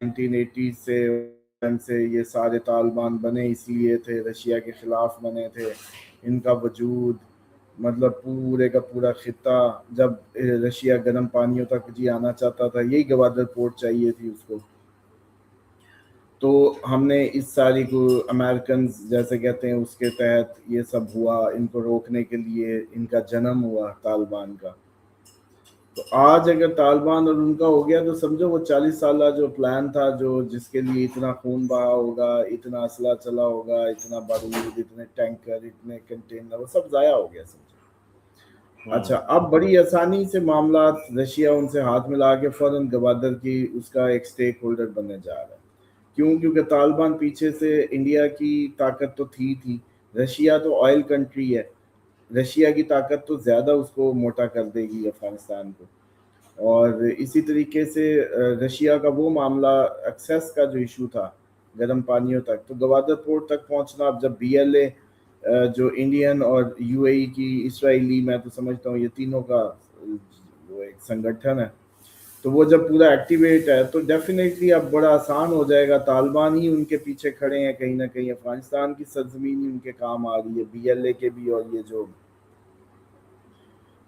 1980 سے یہ سارے طالبان بنے اسی لیے تھے، رشیا کے خلاف بنے تھے. ان کا وجود مطلب پورے کا پورا خطہ جب رشیا گرم پانیوں تک جی آنا چاہتا تھا، یہی گوادر پورٹ چاہیے تھی اس کو. تو ہم نے اس ساری کو امریکنز جیسے کہتے ہیں اس کے تحت یہ سب ہوا، ان کو روکنے کے لیے ان کا جنم ہوا طالبان کا. تو آج اگر طالبان اور ان کا ہو گیا تو سمجھو وہ 40 سالہ جو پلان تھا، جو جس کے لیے اتنا خون بہا ہوگا، اتنا اسلحہ چلا ہوگا، اتنا بارود، اتنے ٹینکر، اتنے کنٹینر، وہ سب ضائع ہو گیا سمجھو. اچھا، اب بڑی آسانی سے معاملات رشیا ان سے ہاتھ ملا کے فوراً گوادر کی اس کا ایک سٹیک ہولڈر بننے جا رہا ہے. کیوں؟ کیونکہ طالبان پیچھے سے انڈیا کی طاقت تو تھی، رشیا تو آئل کنٹری ہے، رشیا کی طاقت تو زیادہ اس کو موٹا کر دے گی افغانستان کو. اور اسی طریقے سے رشیا کا وہ معاملہ ایکسیس کا جو ایشو تھا گرم پانیوں تک، تو گوادر پورٹ تک پہنچنا، اب جب بی ایل اے جو انڈین اور یو اے ای کی اسرائیلی، میں تو سمجھتا ہوں یہ تینوں کا وہ ایک سنگٹھن ہے، تو وہ جب پورا ایکٹیویٹ ہے تو ڈیفینیٹلی اب بڑا آسان ہو جائے گا. طالبان ہی ان کے پیچھے کھڑے ہیں کہیں نہ کہیں، افغانستان کی سرزمین ہی ان کے کام آ رہی ہے، بی ایل اے کے بھی اور یہ جو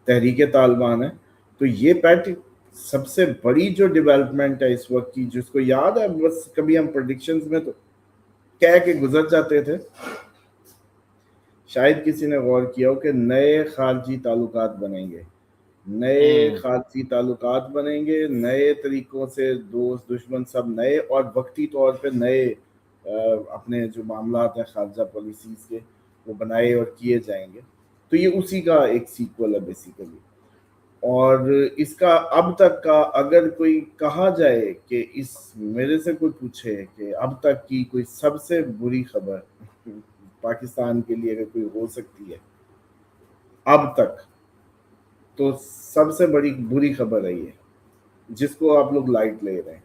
تحریک طالبان ہے. تو یہ سب سے بڑی جو ڈیولپمنٹ ہے اس وقت کی، جس کو یاد ہے بس کبھی ہم پریڈکشنز میں تو کہہ کے گزر جاتے تھے، شاید کسی نے غور کیا ہو کہ نئے خارجی تعلقات بنیں گے، نئے خارجی تعلقات بنیں گے، نئے طریقوں سے دوست دشمن سب نئے، اور وقتی طور پہ نئے اپنے جو معاملات ہیں خارجہ پالیسیز کے وہ بنائے اور کیے جائیں گے. تو یہ اسی کا ایک سیکول ہے بیسیکلی. اور اس کا اب تک کا اگر کوئی کہا جائے کہ اس میرے سے کوئی پوچھے کہ اب تک کی کوئی سب سے بری خبر پاکستان کے لیے اگر کوئی ہو سکتی ہے اب تک، تو سب سے بری خبر ہے یہ، جس کو آپ لوگ لائٹ لے رہے ہیں.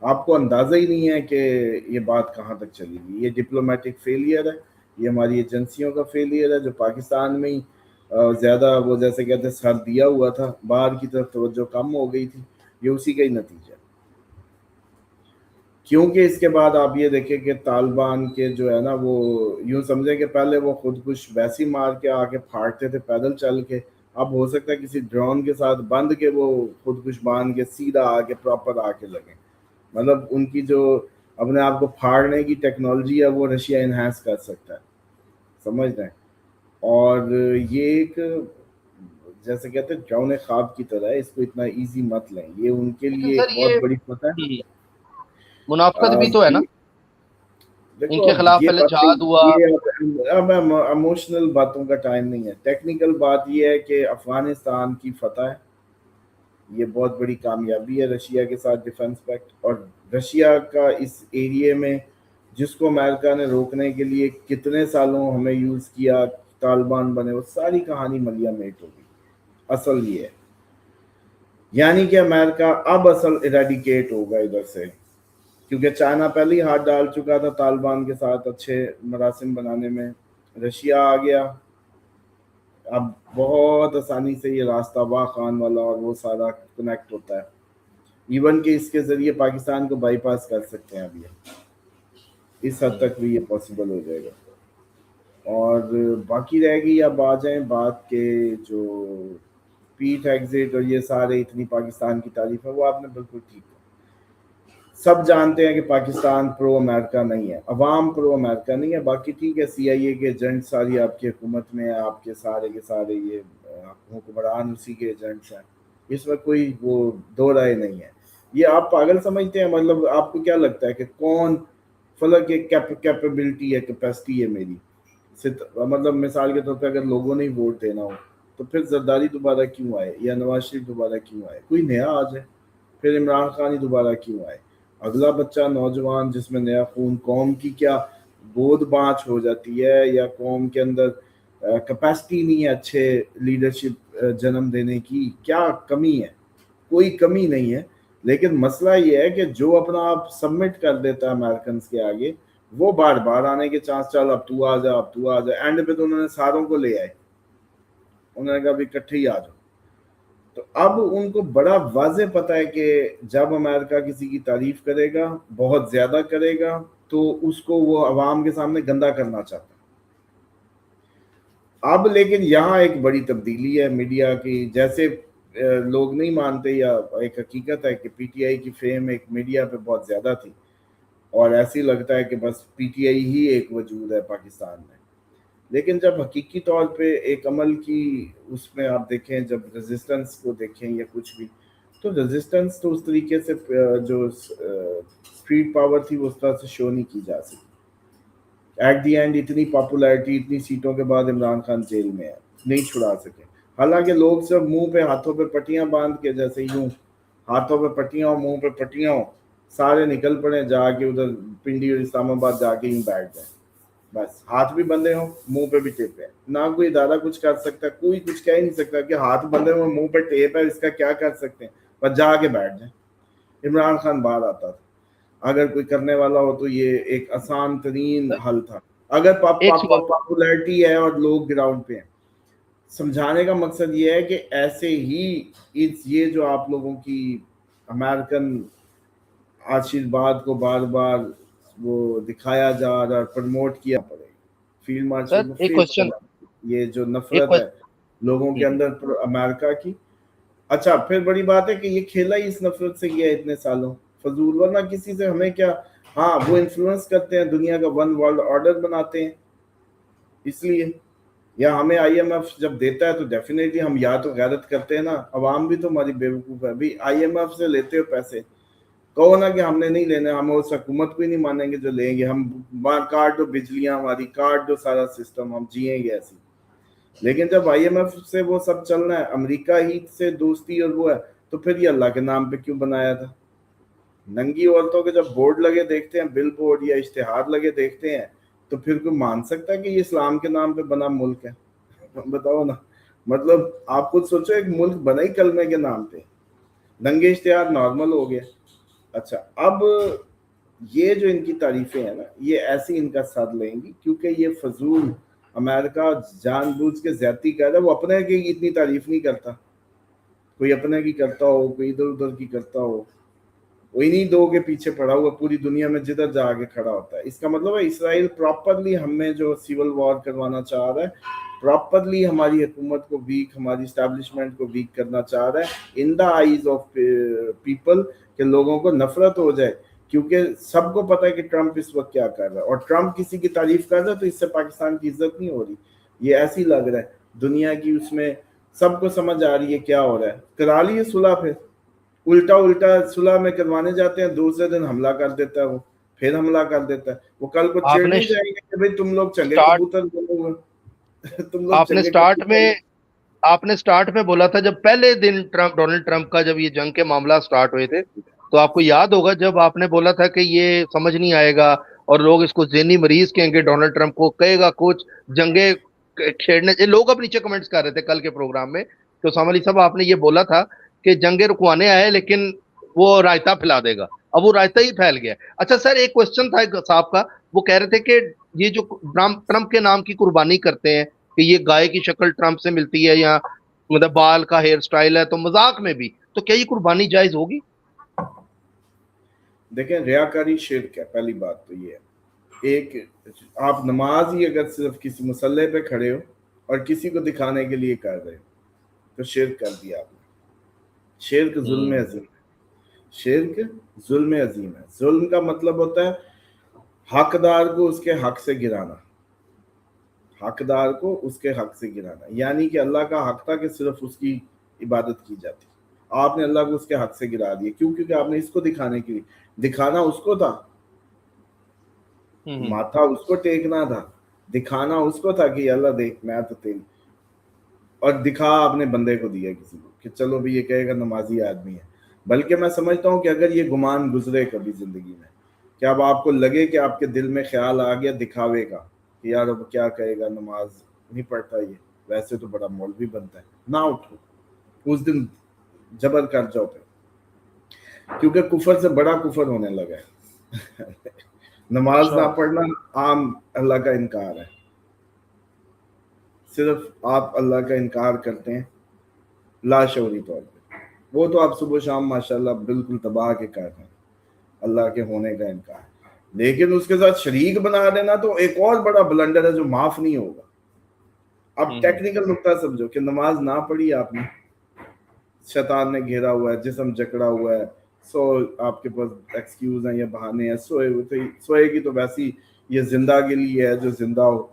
آپ کو اندازہ ہی نہیں ہے کہ یہ بات کہاں تک چلے گی. یہ ڈپلومیٹک فیلئر ہے، یہ ہماری ایجنسیوں کا فیلئر ہے، جو پاکستان میں ہی زیادہ وہ جیسے کہتے ہیں سر دیا ہوا تھا، باہر کی طرف توجہ کم ہو گئی تھی. یہ اسی کا ہی نتیجہ. کیونکہ اس کے بعد آپ یہ دیکھیں کہ طالبان کے جو ہے نا، وہ یوں سمجھیں کہ پہلے وہ خودکش ویسی مار کے آ کے پھاڑتے تھے پیدل چل کے، اب ہو سکتا ہے کسی ڈرون کے ساتھ بند کے وہ خودکش باندھ کے سیدھا آ کے پراپر آ کے لگیں. مطلب ان کی جو اپنے آپ کو پھاڑنے کی ٹیکنالوجی ہے وہ رشیا انہینس کر سکتا ہے، سمجھ رہے ہیں. اور یہ ایک جیسے کہتے ہیں ڈراؤن خواب کی طرح ہے، اس کو اتنا ایزی مت لیں. یہ ان کے لیکن لیے سر ایک یہ بہت بڑی فتح ہے. منافقت بھی تو ہے نا، ان دیکھو کے اب خلاف یہ پہلے باتیں، جہاد ہوا. یہ اب ایموشنل باتوں کا ٹائم نہیں ہے. ٹیکنیکل بات یہ ہے کہ افغانستان کی فتح ہے، یہ بہت بڑی کامیابی ہے رشیا کے ساتھ ڈیفنس پیکٹ. اور رشیا کا اس ایریے میں جس کو امریکہ نے روکنے کے لیے کتنے سالوں ہمیں یوز کیا، طالبان بنے، وہ ساری کہانی ملیا میٹ ہوگی. اصل یہ ہے، یعنی کہ امریکہ اب اصل ایریڈیکیٹ ہوگا ادھر سے، کیونکہ چائنا پہلے ہی ہاتھ ڈال چکا تھا طالبان کے ساتھ اچھے مراسم بنانے میں. رشیا آ گیا، اب بہت آسانی سے یہ راستہ واہ خان والا اور وہ سارا کنیکٹ ہوتا ہے. ایون کہ اس کے ذریعے پاکستان کو بائی پاس کر سکتے ہیں اب یہ، اس حد تک بھی یہ پاسبل ہو جائے گا. اور باقی رہ گئی، اب آ جائیں بات کے جو پیٹ ایگزٹ اور یہ سارے اتنی پاکستان کی تعریف ہے، وہ آپ نے بالکل ٹھیک ہے. سب جانتے ہیں کہ پاکستان پرو امریکہ نہیں ہے، عوام پرو امریکہ نہیں ہے. باقی ٹھیک ہے، سی آئی اے کے ایجنٹ ساری آپ کی حکومت میں ہیں، آپ کے سارے یہ حکمران اسی کے ایجنٹس ہیں، اس میں کوئی وہ دو رائے نہیں ہے. یہ آپ پاگل سمجھتے ہیں؟ مطلب آپ کو کیا لگتا ہے کہ کون فلک ایک کیپیبلٹی ہے، کیپیسٹی ہے میری، مطلب مثال کے طور پہ اگر لوگوں نے ووٹ دینا ہو تو پھر زرداری دوبارہ کیوں آئے، یا نواز شریف دوبارہ کیوں آئے، کوئی نیا آ جائے. پھر عمران خان ہی دوبارہ کیوں آئے، اگلا بچہ نوجوان جس میں نیا خون، قوم کی کیا بود بانچ ہو جاتی ہے، یا قوم کے اندر کیپیسٹی نہیں ہے اچھے لیڈرشپ جنم دینے کی، کیا کمی ہے؟ کوئی کمی نہیں ہے. لیکن مسئلہ یہ ہے کہ جو اپنا آپ سبمٹ کر دیتا ہے امریکنز کے آگے، وہ بار بار آنے کے چانس، چل اب تو آ جا، اب تو آ جا. اینڈ پہ تو انہوں نے ساروں کو لے آئے، انہوں نے کہا بھی اکٹھے ہی آ جاؤ. تو اب ان کو بڑا واضح پتہ ہے کہ جب امریکہ کسی کی تعریف کرے گا، بہت زیادہ کرے گا، تو اس کو وہ عوام کے سامنے گندا کرنا چاہتا ہے۔ اب لیکن یہاں ایک بڑی تبدیلی ہے میڈیا کی، جیسے لوگ نہیں مانتے، یا ایک حقیقت ہے کہ پی ٹی آئی کی فیم ایک میڈیا پہ بہت زیادہ تھی، اور ایسے ہی لگتا ہے کہ بس پی ٹی آئی ہی ایک وجود ہے پاکستان میں۔ لیکن جب حقیقی طور پہ ایک عمل کی اس میں آپ دیکھیں، جب ریزسٹنس کو دیکھیں یا کچھ بھی، تو ریزسٹنس تو اس طریقے سے جو اسٹریٹ پاور تھی وہ اس طرح سے شو نہیں کی جا سکی۔ ایٹ دی اینڈ اتنی پاپولیرٹی، اتنی سیٹوں کے بعد عمران خان جیل میں ہے، نہیں چھڑا سکے، حالانکہ لوگ سب منہ پہ ہاتھوں پہ پٹیاں باندھ کے، جیسے یوں ہاتھوں پہ پٹیاں ہوں، منہ پہ پٹیاں ہوں، سارے نکل پڑے جا کے ادھر پنڈی اور اسلام آباد جا کے یوں بیٹھ جائیں، بس ہاتھ بھی بندھے ہوں، منہ پہ بھی ٹیپ ہے، نہ کوئی ادارہ کچھ کر سکتا، کوئی کچھ کہہ نہیں سکتا کہ ہاتھ بندھے ہوئے منہ پہ ٹیپ ہے، اس کا کیا کر سکتے ہیں، بس جا کے بیٹھ جائیں۔ عمران خان باہر آتا تھا، اگر کوئی کرنے والا ہو تو یہ ایک آسان ترین حل تھا۔ اگر ایک سوال پاپولیرٹی ہے اور لوگ گراؤنڈ پہ ہیں، سمجھانے کا مقصد یہ ہے کہ ایسے ہی یہ جو آپ لوگوں کی امریکن آشیرواد کو بار بار وہ دکھایا جا رہا اور پروموٹ کیا پڑے گا، فیلڈ سر مارشل کو ایک فیس کوشچن کرنا، یہ جو ایک نفرت ہے کوشچن لوگوں کے اندر امریکہ کی۔ اچھا پھر بڑی بات ہے کہ یہ کھیلا ہی اس نفرت سے کیا اتنے سالوں فضول، ورنہ کسی سے ہمیں کیا، ہاں وہ انفلوئنس کرتے ہیں، دنیا کا ون ورلڈ آرڈر بناتے ہیں، اس لیے، یا ہمیں آئی ایم ایف جب دیتا ہے تو ڈیفینیٹلی ہم یا تو غیرت کرتے ہیں نا، عوام بھی تو ہماری بیوقوف ہے بھی، آئی ایم ایف سے لیتے ہو پیسے، کہو نا کہ ہم نے نہیں لینے، ہم اس حکومت کو ہی نہیں مانیں گے جو لیں گے، ہم کاٹ دو بجلیاں ہماری، کاٹ دو سارا سسٹم، ہم جیئیں گے ایسی۔ لیکن جب آئی ایم ایف سے وہ سب چلنا ہے، امریکہ ہی سے دوستی اور وہ ہے، تو پھر یہ اللہ کے نام پہ کیوں بنایا تھا؟ ننگی عورتوں کے جب بورڈ لگے دیکھتے ہیں، بل بورڈ یا اشتہار لگے دیکھتے ہیں، تو پھر کوئی مان سکتا ہے کہ یہ اسلام کے نام پہ بنا ملک ہے؟ بتاؤ نا، مطلب آپ خود سوچو، ایک ملک بنا ہی کلمے کے نام پہ، ننگے اشتہار نارمل ہو گیا۔ اچھا اب یہ جو ان کی تعریفیں ہیں نا، یہ ایسی ان کا ساتھ لیں گی کیونکہ یہ فضول، امریکہ جان بوجھ کے زیادتی کر رہا ہے، وہ اپنے کی اتنی تعریف نہیں کرتا، کوئی اپنے کی کرتا ہو، کوئی ادھر ادھر کی کرتا ہو، وہ انہی دو کے پیچھے پڑا ہوا پوری دنیا میں جدھر جا کے کھڑا ہوتا ہے۔ اس کا مطلب ہے اسرائیل پراپرلی ہمیں جو سیول وار کروانا چاہ رہا ہے، پراپرلی ہماری حکومت کو ویک، ہماری اسٹیبلشمنٹ کو ویک کرنا چاہ رہا ہے ان دا آئیز آف پیپل، کہ لوگوں کو نفرت ہو جائے، کیونکہ سب کو پتہ ہے کہ ٹرمپ اس وقت کیا کر رہا ہے، اور ٹرمپ کسی کی تعریف کر رہا ہے تو اس سے پاکستان کی عزت نہیں ہو رہی، یہ ایسی لگ رہا ہے دنیا کی، اس میں سب کو سمجھ آ رہی ہے کیا ہو رہا ہے۔ کرا لیے صلح، پھر الٹا صلح میں کروانے جاتے ہیں، دوسرے دن حملہ کر دیتا ہے، وہ پھر حملہ کر دیتا ہے، وہ کل کو آپ چڑ نے نہیں جائیں گے کہ بھئی تم لوگ چنگے سٹارٹ کبوتر بولو گے، تم لوگ آپ نے چنگے سٹارٹ کبوتر۔ میں آپ نے سٹارٹ میں بولا تھا، جب پہلے دن ڈونلڈ ٹرمپ کا جب یہ جنگ کے معاملہ سٹارٹ ہوئے تھے، تو آپ کو یاد ہوگا جب آپ نے بولا تھا کہ یہ سمجھ نہیں آئے گا اور لوگ اس کو ذہنی مریض کہیں گے، ڈونلڈ ٹرمپ کو کہے گا کچھ جنگیں چھیڑنے، یہ لوگ اب نیچے کمنٹس کر رہے تھے کل کے پروگرام میں کہ اسامہ علی صاحب آپ نے یہ بولا تھا کہ جنگیں رکوانے آئے لیکن وہ رائتا پھیلا دے گا، اب وہ رائتا ہی پھیل گیا۔ اچھا سر، ایک کوشچن تھا صاحب کا، وہ کہہ رہے تھے کہ یہ جو ٹرمپ کے نام کی قربانی کرتے ہیں کہ یہ گائے کی شکل ٹرمپ سے ملتی ہے یا مطلب بال کا ہیئر سٹائل ہے، تو مذاق میں بھی، تو کیا یہ قربانی جائز ہوگی؟ دیکھیں ریاکاری شرک ہے، پہلی بات تو یہ ہے، ایک آپ نماز ہی اگر صرف کسی مسلح پہ کھڑے ہو اور کسی کو دکھانے کے لیے کر رہے ہو تو شرک کر دیا آپ نے۔ شرک ظلم عظیم ہے، شرک ظلم عظیم ہے۔ ظلم کا مطلب ہوتا ہے حقدار کو اس کے حق سے گرانا، حقدار کو اس کے حق سے گرانا، یعنی کہ اللہ کا حق تھا کہ صرف اس کی عبادت کی جاتی، آپ نے اللہ کو اس کے حق سے گرا دیا، کیوں؟ کیونکہ آپ نے اس کو دکھانے کے لیے، دکھانا اس کو تھا، ماتھا اس کو ٹیکنا تھا، دکھانا اس کو تھا کہ اللہ دیکھ میں تو تیری، اور دکھا آپ نے بندے کو دیا کسی کو کہ چلو بھی یہ کہے گا نمازی آدمی ہے۔ بلکہ میں سمجھتا ہوں کہ اگر یہ گمان گزرے کبھی زندگی میں کہ اب آپ کو لگے کہ آپ کے دل میں خیال آ گیا دکھاوے کا کہ یار اب کیا کہے گا، نماز نہیں پڑھتا یہ، ویسے تو بڑا مولوی بنتا ہے، نہ اٹھو اس دن، جبر کر جاؤ پہ، کیونکہ کفر سے بڑا کفر ہونے لگا ہے۔ نماز نہ پڑھنا عام اللہ کا انکار ہے، صرف آپ اللہ کا انکار کرتے ہیں لاشعوری طور پہ. وہ تو آپ صبح شام ماشاءاللہ بالکل تباہ کے کار ہیں, اللہ کے ہونے کا انکار, لیکن اس کے ساتھ شریک بنا دینا تو ایک اور بڑا بلنڈر ہے جو معاف نہیں ہوگا. اب ٹیکنیکل نقطہ سمجھو کہ نماز نہ پڑھی آپ نے, شیطان نے گھیرا ہوا ہے, جسم جکڑا ہوا ہے, سو آپ کے پاس ایکسکیوز ہیں یا بہانے ہیں, سوئے کی تو ویسی یہ زندہ کے لیے ہے, جو زندہ ہو,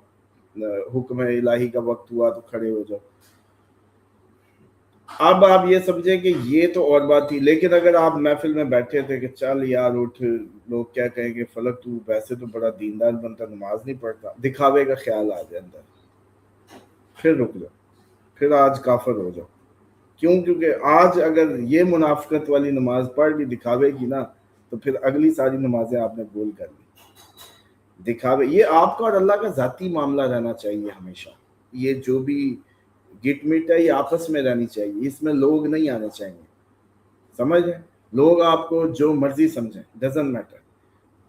حکم الہی کا وقت ہوا تو کھڑے ہو جاؤ. اب آپ یہ سمجھیں کہ یہ تو اور بات تھی, لیکن اگر آپ محفل میں بیٹھے تھے کہ چل یار اٹھ, لوگ کیا کہیں گے, فلک تو ویسے تو بڑا دیندار بنتا, نماز نہیں پڑھتا, دکھاوے کا خیال آ جائے اندر, پھر رک جاؤ, پھر آج کافر ہو جاؤ. کیوں؟ کیونکہ آج اگر یہ منافقت والی نماز پڑھ لی دکھاوے کی نا, تو پھر اگلی ساری نمازیں آپ نے گول کر لی دکھاوے. یہ آپ کا اور اللہ کا ذاتی معاملہ رہنا چاہیے ہمیشہ. یہ جو بھی گٹ مٹ ہے یہ آپس میں رہنی چاہیے, اس میں لوگ نہیں آنے چاہیے, سمجھ ہیں؟ لوگ آپ کو جو مرضی سمجھیں, ڈزنٹ میٹر,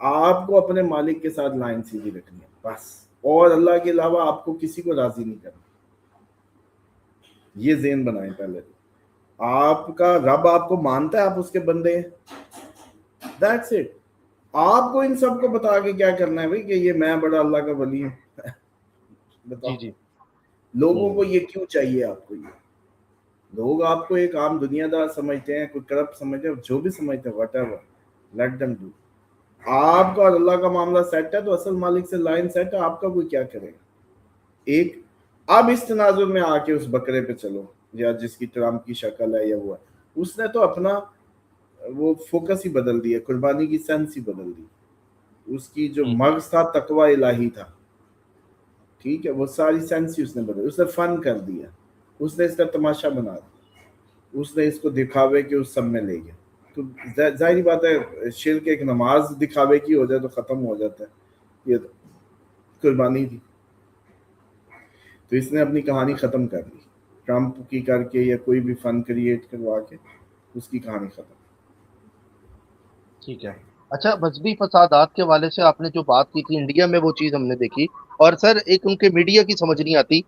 آپ کو اپنے مالک کے ساتھ لائن سیدھی رکھنی ہے بس, اور اللہ کے علاوہ آپ کو کسی کو راضی نہیں کرنا. یہ ذہن بنائیں پہلے. آپ کا رب آپ کو مانتا ہے, آپ اس کے بندے ہیں, دیٹس اٹ. آپ کو ان سب کو بتا کے کیا کرنا ہے بھائی کہ یہ میں بڑا اللہ کا ولی ہوں. بتاؤ لوگوں کو یہ کیوں چاہیے آپ کو؟ یہ لوگ آپ کو ایک عام دنیا دار سمجھتے ہیں, کوئی کرپٹ سمجھتے ہیں, جو بھی سمجھتے ہیں, what ever, let them do. آپ کا اور اللہ کا معاملہ سیٹ ہے تو اصل مالک سے لائن سیٹ ہے, آپ کا کوئی کیا کرے گا. ایک اب اس تناظر میں آ کے اس بکرے پہ چلو, یا جس کی ٹرمپ کی شکل ہے یا وہ ہے, اس نے تو اپنا وہ فوکس ہی بدل دیا, قربانی کی سینس ہی بدل دی. اس کی جو مغز تھا تقوی الہی تھا, ٹھیک ہے, وہ ساری سینس ہی اس نے بدل, اس نے فن کر دیا, اس نے اس کا تماشا بنا دیا, اس نے اس کو دکھاوے کے اس سب میں لے گیا. تو ظاہری بات ہے شرک ایک نماز دکھاوے کی ہو جائے تو ختم ہو جاتا ہے. یہ قربانی تھی, تو اس نے اپنی کہانی ختم کر دی, ٹرمپ کی کر کے یا کوئی بھی فن کریٹ کروا کے اس کی کہانی ختم. ٹھیک ہے. اچھا, مذہبی فسادات کے حوالے سے آپ نے جو بات کی تھی, انڈیا میں وہ چیز ہم نے دیکھی, اور سر ایک ان کے میڈیا کی سمجھ نہیں آتی,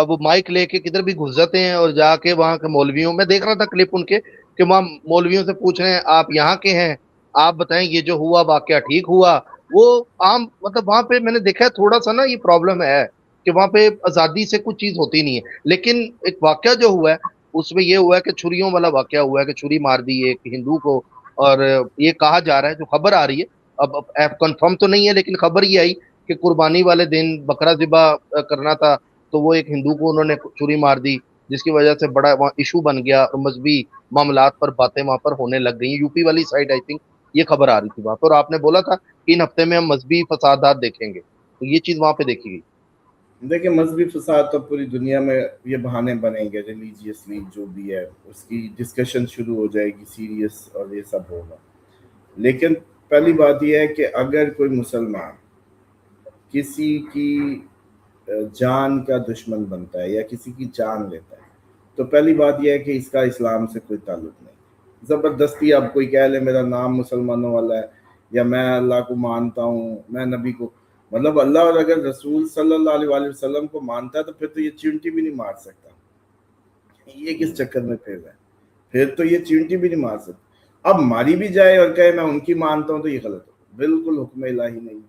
وہ مائک لے کے کدھر بھی گھس جاتے ہیں اور جا کے وہاں کے مولویوں, میں دیکھ رہا تھا کلپ ان کے کہ وہاں مولویوں سے پوچھ رہے ہیں آپ یہاں کے ہیں, آپ بتائیں یہ جو ہوا واقعہ ٹھیک ہوا. وہ عام مطلب وہاں پہ میں نے دیکھا ہے تھوڑا سا نا یہ پرابلم ہے کہ وہاں پہ آزادی سے کچھ چیز ہوتی نہیں ہے. لیکن ایک واقعہ جو ہوا ہے اس میں یہ ہوا ہے کہ چھریوں والا واقعہ ہوا ہے کہ چھری مار دی ایک ہندو کو, اور یہ کہا جا رہا ہے, جو خبر آ رہی ہے, اب کنفرم تو نہیں ہے لیکن خبر یہ آئی کہ قربانی والے دن بکرا ذبح کرنا تھا, تو وہ ایک ہندو کو انہوں نے چھری مار دی, جس کی وجہ سے بڑا وہاں ایشو بن گیا, اور مذہبی معاملات پر باتیں وہاں پر ہونے لگ گئی. یو پی والی سائڈ آئی تھنک یہ خبر آ رہی تھی وہاں پر, اور آپ نے بولا تھا کہ ان ہفتے میں ہم مذہبی فسادات دیکھیں گے, تو یہ چیز وہاں پہ دیکھی گئی. دیکھیں مذہبی فساد تو پوری دنیا میں یہ بہانے بنیں گے, ریلیجیسلی جو بھی ہے اس کی ڈسکشن شروع ہو جائے گی سیریس, اور یہ سب ہوگا. لیکن پہلی بات یہ ہے کہ اگر کوئی مسلمان کسی کی جان کا دشمن بنتا ہے یا کسی کی جان لیتا ہے, تو پہلی بات یہ ہے کہ اس کا اسلام سے کوئی تعلق نہیں. زبردستی اب کوئی کہہ لے میرا نام مسلمانوں والا ہے, یا میں اللہ کو مانتا ہوں, میں نبی کو, مطلب اللہ اور اگر رسول صلی اللہ علیہ وآلہ وسلم کو مانتا ہے تو پھر تو یہ چینٹی بھی نہیں مار سکتا. یہ کس چکر میں پھر رہا ہے, پھر تو یہ چینٹی بھی نہیں مار سکتا. اب ماری بھی جائے اور کہے میں ان کی مانتا ہوں تو یہ غلط ہو, بالکل حکم الہی نہیں.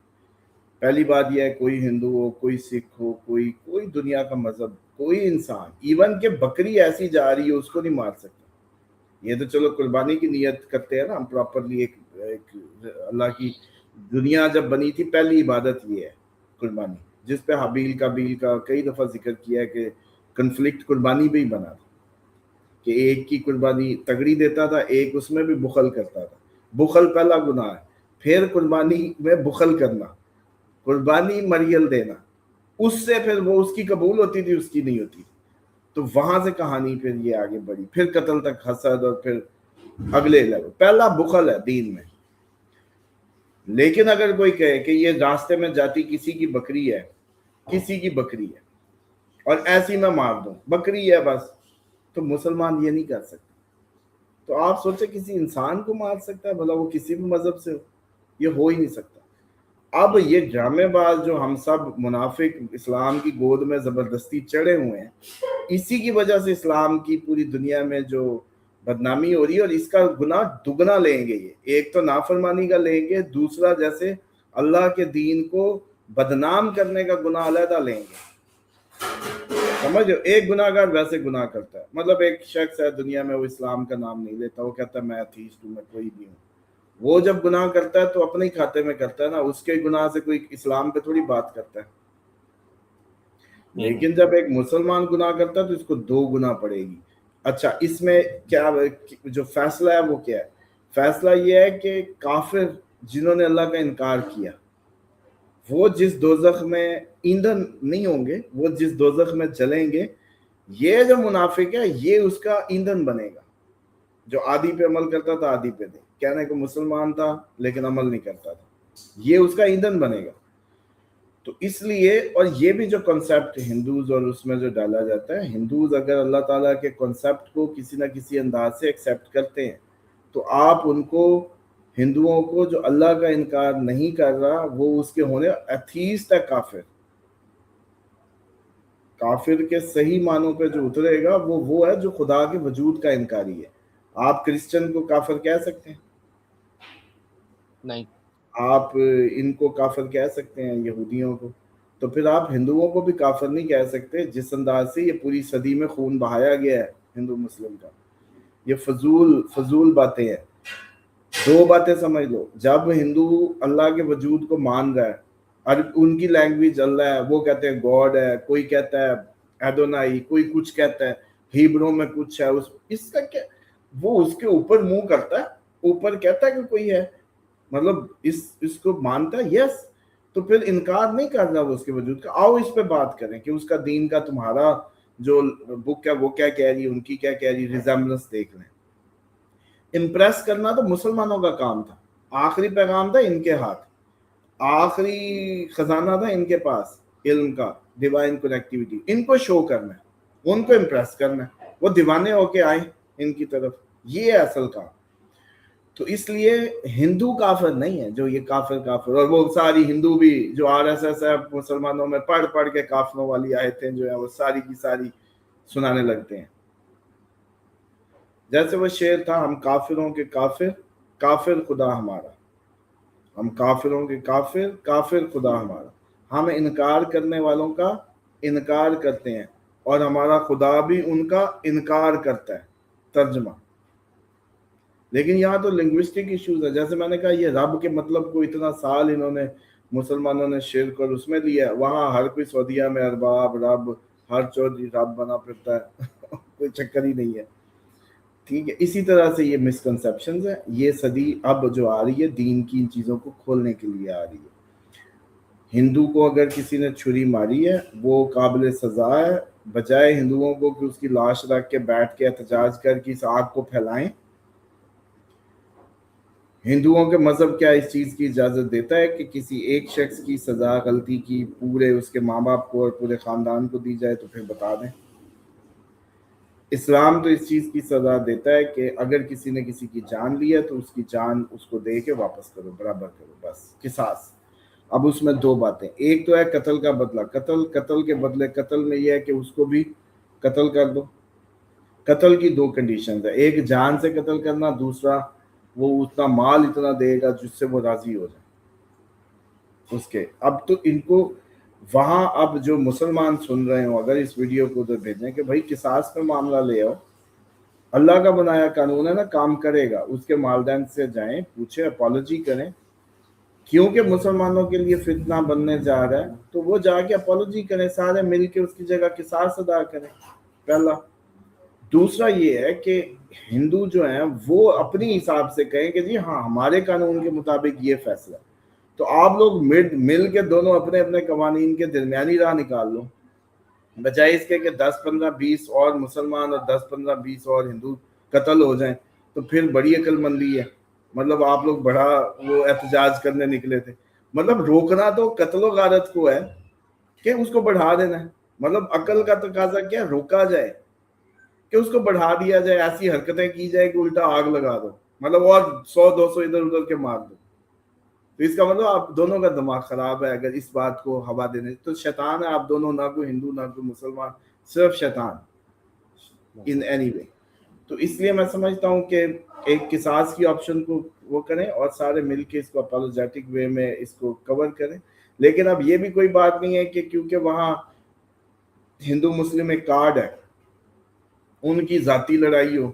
پہلی بات یہ ہے کوئی ہندو ہو, کوئی سکھ ہو, کوئی دنیا کا مذہب, کوئی انسان, ایون کہ بکری ایسی جا رہی ہے اس کو نہیں مار سکتا. یہ تو چلو قربانی کی نیت کرتے ہیں نا ہم پراپرلی, ایک اللہ کی دنیا جب بنی تھی پہلی عبادت یہ ہے قربانی, جس پہ حابیل قابیل کا کئی دفعہ ذکر کیا ہے کہ کنفلکٹ قربانی پہ ہی بنا تھا, کہ ایک کی قربانی تگڑی دیتا تھا, ایک اس میں بھی بخل کرتا تھا. بخل پہلا گناہ ہے, پھر قربانی میں بخل کرنا, قربانی مریل دینا, اس سے پھر وہ اس کی قبول ہوتی تھی, اس کی نہیں ہوتی. تو وہاں سے کہانی پھر یہ آگے بڑھی, پھر قتل تک حسد, اور پھر اگلے لیول. پہلا بخل ہے دین میں. لیکن اگر کوئی کہے کہ یہ راستے میں جاتی کسی کی بکری ہے, کسی کی بکری ہے اور ایسی میں مار دوں, بکری ہے بس, تو مسلمان یہ نہیں کر سکتا. تو آپ سوچیں کسی انسان کو مار سکتا ہے, بھلا وہ کسی بھی مذہب سے ہو, یہ ہو ہی نہیں سکتا. اب یہ ڈرامے باز جو ہم سب منافق اسلام کی گود میں زبردستی چڑھے ہوئے ہیں، اسی کی وجہ سے اسلام کی پوری دنیا میں جو بدنامی ہو رہی ہے، اور اس کا گناہ دگنا لیں گے. یہ ایک تو نافرمانی کا لیں گے، دوسرا جیسے اللہ کے دین کو بدنام کرنے کا گناہ علیحدہ لیں گے. سمجھو، ایک گناہ گار ویسے گناہ کرتا ہے. مطلب ایک شخص ہے دنیا میں، وہ اسلام کا نام نہیں لیتا، وہ کہتا ہے میں ایتھیسٹ ہوں، میں کوئی بھی ہوں. وہ جب گناہ کرتا ہے تو اپنے ہی کھاتے میں کرتا ہے نا، اس کے گناہ سے کوئی اسلام پہ تھوڑی بات کرتا ہے. لیکن جب ایک مسلمان گناہ کرتا ہے تو اس کو 2 گناہ پڑے گی. اچھا، اس میں کیا جو فیصلہ ہے وہ کیا ہے؟ فیصلہ یہ ہے کہ کافر جنہوں نے اللہ کا انکار کیا، وہ جس دوزخ میں ایندھن نہیں ہوں گے، وہ جس دوزخ میں جلیں گے، یہ جو منافق ہے یہ اس کا ایندھن بنے گا. جو آدھی پہ عمل کرتا تھا آدھی پہ نہیں، کہنے کو مسلمان تھا لیکن عمل نہیں کرتا تھا، یہ اس کا ایندھن بنے گا. تو اس لیے، اور یہ بھی جو کنسیپٹ ہندوز اور اس میں جو ڈالا جاتا ہے، ہندوز اگر اللہ تعالیٰ کے کنسیپٹ کو کسی نہ کسی انداز سے ایکسیپٹ کرتے ہیں تو آپ ان کو، ہندوؤں کو جو اللہ کا انکار نہیں کر رہا، وہ اس کے ہونے ایتھیسٹ ہے. کافر کے صحیح معنوں پہ جو اترے گا وہ ہے جو خدا کے وجود کا انکاری ہے. آپ کرسچن کو کافر کہہ سکتے ہیں؟ نہیں. آپ ان کو کافر کہہ سکتے ہیں، یہودیوں کو؟ تو پھر آپ ہندوؤں کو بھی کافر نہیں کہہ سکتے. جس انداز سے یہ پوری صدی میں خون بہایا گیا ہے ہندو مسلم کا، یہ فضول باتیں ہیں. 2 باتیں سمجھ لو. جب ہندو اللہ کے وجود کو مان رہا ہے، اور ان کی لینگویج اللہ ہے، وہ کہتے ہیں گاڈ ہے، کوئی کہتا ہے ایڈونائی، کوئی کچھ کہتا ہے، ہیبرو میں کچھ ہے، اس کا کیا، وہ اس کے اوپر منہ کرتا ہے، اوپر کہتا ہے کہ کوئی ہے، مطلب اس کو مانتا ہے. یس، تو پھر انکار نہیں کر رہا وہ اس کے وجود کا. آؤ اس پہ بات کریں کہ اس کا دین کا تمہارا جو بک ہے وہ کیا کہہ رہی ہے، ان کی کیا کہہ رہی ہے، ریزیمبلنس دیکھ لیں. امپریس کرنا تو مسلمانوں کا کام تھا، آخری پیغام تھا ان کے ہاتھ، آخری خزانہ تھا ان کے پاس علم کا، ڈیوائن کنیکٹیوٹی. ان کو شو کرنا ہے، ان کو امپریس کرنا ہے، وہ دیوانے ہو کے آئے ان کی طرف. یہ ہے اصل کام. تو اس لیے ہندو کافر نہیں ہے جو یہ کافر. اور وہ ساری ہندو بھی جو RSS ہے مسلمانوں میں پڑھ پڑھ کے کافروں والی آیتیں جو ہیں وہ ساری کی ساری سنانے لگتے ہیں. جیسے وہ شعر تھا، ہم کافروں کے کافر، کافر خدا ہمارا. ہم کافروں کے کافر، کافر خدا ہمارا. ہم انکار کرنے والوں کا انکار کرتے ہیں اور ہمارا خدا بھی ان کا انکار کرتا ہے. ترجمہ. لیکن یہاں تو لنگوسٹک ایشوز ہے. جیسے میں نے کہا، یہ رب کے مطلب کو اتنا سال انہوں نے مسلمانوں نے شرک اور اس میں لیا. وہاں ہر کوئی سعودیہ میں ارباب رب، ہر چودھری رب بنا پھرتا ہے. کوئی چکر ہی نہیں ہے. ٹھیک ہے، اسی طرح سے یہ مسکنسیپشنز ہیں. یہ صدی اب جو آ رہی ہے دین کی ان چیزوں کو کھولنے کے لیے آ رہی ہے. ہندو کو اگر کسی نے چھری ماری ہے وہ قابل سزا ہے. بجائے ہندوؤں کو کہ اس کی لاش رکھ کے بیٹھ کے احتجاج کر کے اس آگ کو پھیلائیں، ہندوؤں کے مذہب کیا اس چیز کی اجازت دیتا ہے کہ کسی ایک شخص کی سزا غلطی کی پورے اس کے ماں باپ کو اور پورے خاندان کو دی جائے؟ تو پھر بتا دیں. اسلام تو اس چیز کی سزا دیتا ہے کہ اگر کسی نے کسی کی جان لی ہے تو اس کی جان اس کو دے کے واپس کرو، برابر کرو، بس قصاص. اب اس میں 2 باتیں. ایک تو ہے قتل کا بدلہ. قتل کے بدلے قتل میں یہ ہے کہ اس کو بھی قتل کر دو. قتل کی 2 کنڈیشنز ہیں، ایک جان سے قتل کرنا، دوسرا وہ اتنا مال اتنا دے گا جس سے وہ راضی ہو جائے اس کے. اب تو ان کو وہاں، اب جو مسلمان سن رہے ہوں اگر اس ویڈیو کو ادھر بھیجیں کہ بھائی قصاص پہ معاملہ لے آؤ، اللہ کا بنایا قانون ہے نا، کام کرے گا. اس کے والدین سے جائیں، پوچھیں، اپالوجی کریں. کیونکہ مسلمانوں کے لیے فتنہ بننے جا رہا ہے تو وہ جا کے اپالوجی کریں، سارے مل کے اس کی جگہ قصاص ادا کریں. پہلا. دوسرا یہ ہے کہ ہندو جو ہیں وہ اپنی حساب سے کہیں کہ جی ہاں ہمارے قانون کے مطابق یہ فیصلہ. تو آپ لوگ مل کے دونوں اپنے اپنے قوانین کے درمیانی راہ نکال لو، بجائے اس کے کہ 10 15 20 اور مسلمان اور 10 15 20 اور ہندو قتل ہو جائیں. تو پھر بڑی عقل مندی ہے. مطلب آپ لوگ بڑا وہ احتجاج کرنے نکلے تھے. مطلب روکنا تو قتل و غارت کو ہے کہ اس کو بڑھا دینا ہے. مطلب عقل کا تقاضا کیا، روکا جائے کہ اس کو بڑھا دیا جائے، ایسی حرکتیں کی جائے کہ الٹا آگ لگا دو، مطلب اور 100 200 ادھر ادھر کے مار دو. تو اس کا مطلب آپ دونوں کا دماغ خراب ہے اگر اس بات کو ہوا دینے. تو شیطان ہے آپ دونوں, نہ کوئی ہندو نہ کوئی مسلمان, صرف شیطان ان اینی وے. تو اس لیے میں سمجھتا ہوں کہ ایک قصاص کی آپشن کو وہ کریں اور سارے مل کے اس کو اپالوجیٹک وے میں اس کو کور کریں. لیکن اب یہ بھی کوئی بات نہیں ہے کہ کیونکہ وہاں ہندو مسلم ایک کارڈ ہے, ان کی ذاتی لڑائی ہو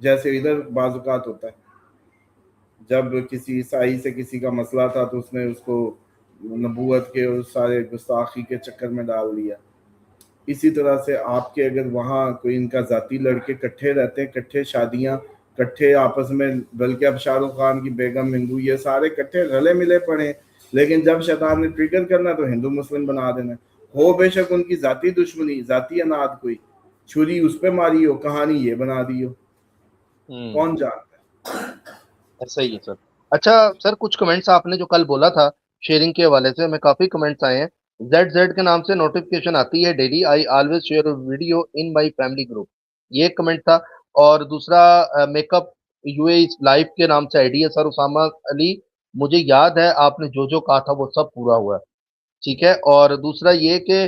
جیسے ادھر بعض اوقات ہوتا ہے. جب کسی عیسائی سے کسی کا مسئلہ تھا تو اس نے اس کو نبوت کے اور سارے گستاخی کے چکر میں ڈال دیا. اسی طرح سے آپ کے اگر وہاں کوئی ان کا ذاتی لڑکے کٹھے رہتے ہیں, کٹھے شادیاں, کٹھے آپس میں, بلکہ اب شاہ رخ خان کی بیگم ہندو, یہ سارے کٹھے رلے ملے پڑے ہیں. لیکن جب شیطان نے ٹریگر کرنا تو ہندو مسلم بنا دینا. ہو بے شک ان کی ذاتی دشمنی, ذاتی اناد, کوئی چھری اس پہ ماری ہو, کہانی یہ بنا دی ہو, کون جانتا ہے. صحیح ہے سر. اچھا سر, کچھ کمنٹس آپ نے جو کل بولا تھا شیئرنگ کے حوالے سے, ہمیں کافی کمنٹس آئے ہیں. زیڈ کے نام سے نوٹیفکیشن آتی ہے daily, I always share video in my family group, یہ ایک کمنٹ تھا. اور دوسرا make up you a life کے نام سے آئی ڈی ہے. سر اسامہ علی, مجھے یاد ہے آپ نے جو کہا تھا وہ سب پورا ہوا ہے, ٹھیک ہے. اور دوسرا یہ کہ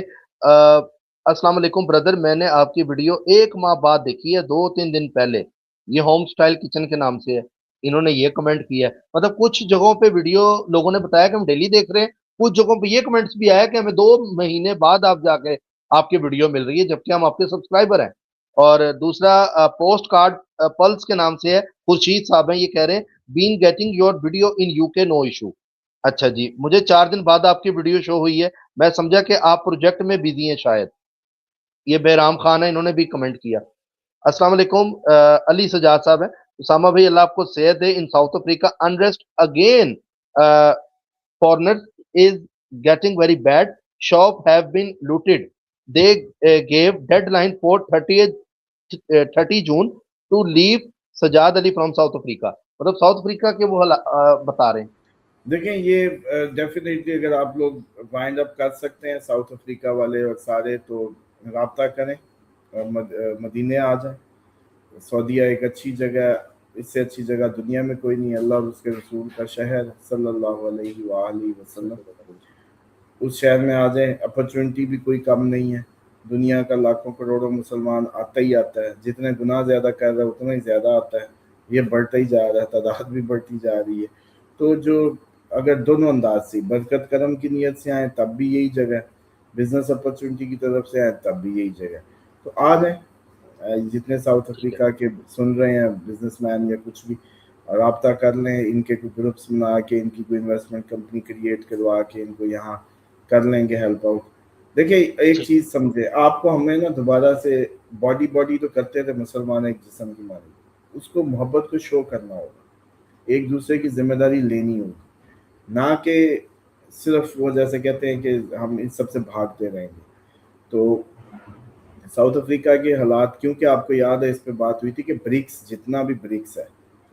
السلام علیکم بردر, میں نے آپ کی ویڈیو 1 ماہ بعد دیکھی ہے, 2-3 دن پہلے. یہ ہوم سٹائل کچن کے نام سے ہے, انہوں نے یہ کمنٹ کیا ہے. مطلب کچھ جگہوں پہ ویڈیو لوگوں نے بتایا کہ ہم ڈیلی دیکھ رہے ہیں, کچھ جگہوں پہ یہ کمنٹس بھی آیا کہ ہمیں 2 مہینے بعد آپ جا کے آپ کی ویڈیو مل رہی ہے, جبکہ ہم آپ کے سبسکرائبر ہیں. اور دوسرا پوسٹ کارڈ پلس کے نام سے ہے, خورشید صاحب ہیں, یہ کہہ رہے ہیں been getting your video in U K no issue. اچھا جی, مجھے 4 دن بعد آپ کی ویڈیو شو ہوئی ہے, میں سمجھا کہ آپ پروجیکٹ میں بزی ہیں شاید. یہ بہرام خان ہے, انہوں نے بھی کمنٹ کیا. السلام علیکم علی سجاد صاحب ہیں. اسامہ بھائی اللہ آپ کو صحت دے. In South Africa unrest again foreigners is getting very bad, shop have been looted, they gave deadline for 30 June to leave. Sajjad Ali from South Africa, مطلب ساؤتھ افریقہ کے وہ بتا رہے ہیں. دیکھیں یہ ڈیفینیٹلی اگر آپ لوگ وائنڈ اپ کر سکتے ہیں ساؤتھ افریقہ والے اور سارے, تو رابطہ کریں, مدینے آ جائیں. سعودیہ ایک اچھی جگہ ہے, اس سے اچھی جگہ دنیا میں کوئی نہیں. اللہ اور اس کے رسول کا شہر صلی اللہ علیہ وآلہ وسلم, اس شہر میں آ جائیں. اپرچونٹی بھی کوئی کم نہیں ہے, دنیا کا لاکھوں کروڑوں مسلمان آتا ہی آتا ہے. جتنے گناہ زیادہ کر رہا ہے اتنا ہی زیادہ آتا ہے, یہ بڑھتا ہی جا رہا ہے, تعداد بھی بڑھتی جا رہی ہے. تو جو اگر دونوں انداز سے برکت کرم کی نیت سے آئیں تب بھی یہی جگہ ہے, بزنس اپرچونٹی کی طرف سے آئیں تب بھی یہی جگہ ہے. تو آ جائیں, جتنے ساؤتھ افریقہ کے سن رہے ہیں بزنس مین یا کچھ بھی, رابطہ کر لیں. ان کے کوئی گروپس بنا کے, ان کی کوئی انویسٹمنٹ کمپنی کریٹ کروا کے ان کو یہاں کر لیں گے ہیلپ آؤٹ. دیکھیں ایک چیز سمجھے, آپ کو ہمیں نا دوبارہ سے باڈی تو کرتے تھے مسلمان ایک جسم کی مانی, اس کو محبت کو شو کرنا ہوگا, ایک دوسرے کی ذمہ داری لینی ہوگی, نہ کہ صرف وہ جیسے کہتے ہیں کہ ہم ان سب سے بھاگتے رہیں گے. تو ساؤتھ افریقہ کے حالات, کیونکہ آپ کو یاد ہے اس پہ بات ہوئی تھی کہ برکس, جتنا بھی برکس ہے,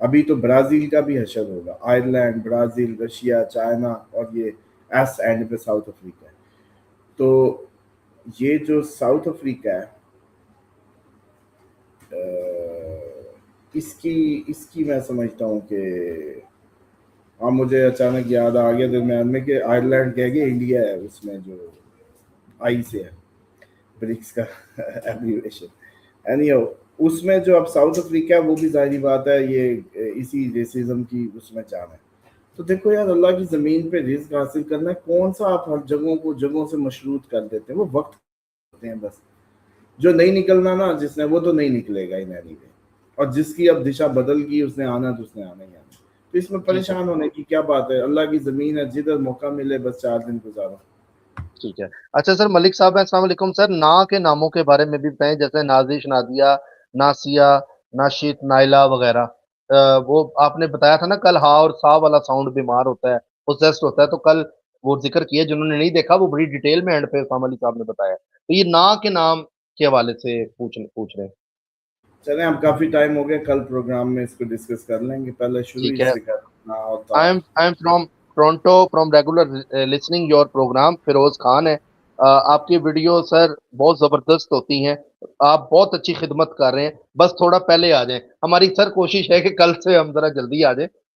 ابھی تو برازیل کا بھی حشر ہوگا, آئرلینڈ, برازیل, رشیا, چائنا, اور یہ ایس اینڈ پہ ساؤتھ افریقہ ہے. تو یہ جو ساؤتھ افریقہ ہے اس کی میں سمجھتا ہوں کہ ہاں, مجھے اچانک یاد آ گیا درمیان میں کہ آئرلینڈ کہہ گیا انڈیا ہے اس میں, جو آئی سے ہے برکس کا ایبریویشن. اینی اس میں جو اب ساؤتھ افریقہ ہے وہ بھی ظاہری بات ہے یہ اسی ریسزم کی اس میں جان ہے. تو دیکھو یار, اللہ کی زمین پہ رزق حاصل کرنا ہے, کون سا آپ ہر جگہوں سے مشروط کر دیتے ہیں, وہ وقت ہوتے ہیں بس. جو نہیں نکلنا نا جس نے, وہ تو نہیں نکلے گا ان اینی وے, اور جس کی اب دشا بدل گئی اس نے آنا تو اس نے آنا ہی آنا. تو اس میں پریشان ہونے کی کیا بات ہے, اللہ کی زمین ہے, جدھر موقع ملے بس 4 دن گزارو. ٹھیک ہے. اچھا سر, ملک صاحب السلام علیکم. سر نا کے ناموں کے بارے میں بھی بتائیں, جیسے نازش, نادیہ, ناسیہ, ناشد, نائلہ وغیرہ. وہ آپ نے بتایا تھا نا کل, ہا اور سا والا ساؤنڈ بیمار ہوتا ہے, پوزیسڈ ہوتا ہے, تو کل وہ ذکر کیا, جنہوں نے نہیں دیکھا وہ بڑی ڈیٹیل میں اینڈ پہ اسامہ علی صاحب نے بتایا. تو یہ نا کے نام کے حوالے سے پوچھ رہے ہیں. چلیں اب کافی ٹائم ہو گیا, کل پروگرام میں اس کو ڈسکس کر لیں گے, پہلے شروع ٹھیک ہی ہے. سے کرنا ہوتا. I am from Toronto, from regular listening your program. Feroz Khan ہے. آپ کی ویڈیو سر بہت زبردست ہوتی ہیں, آپ بہت اچھی خدمت کر رہے ہیں, بس تھوڑا پہلے آ جائیں. ہماری سر کوشش ہے کہ کل سے ہم ذرا جلدی آ جائیں,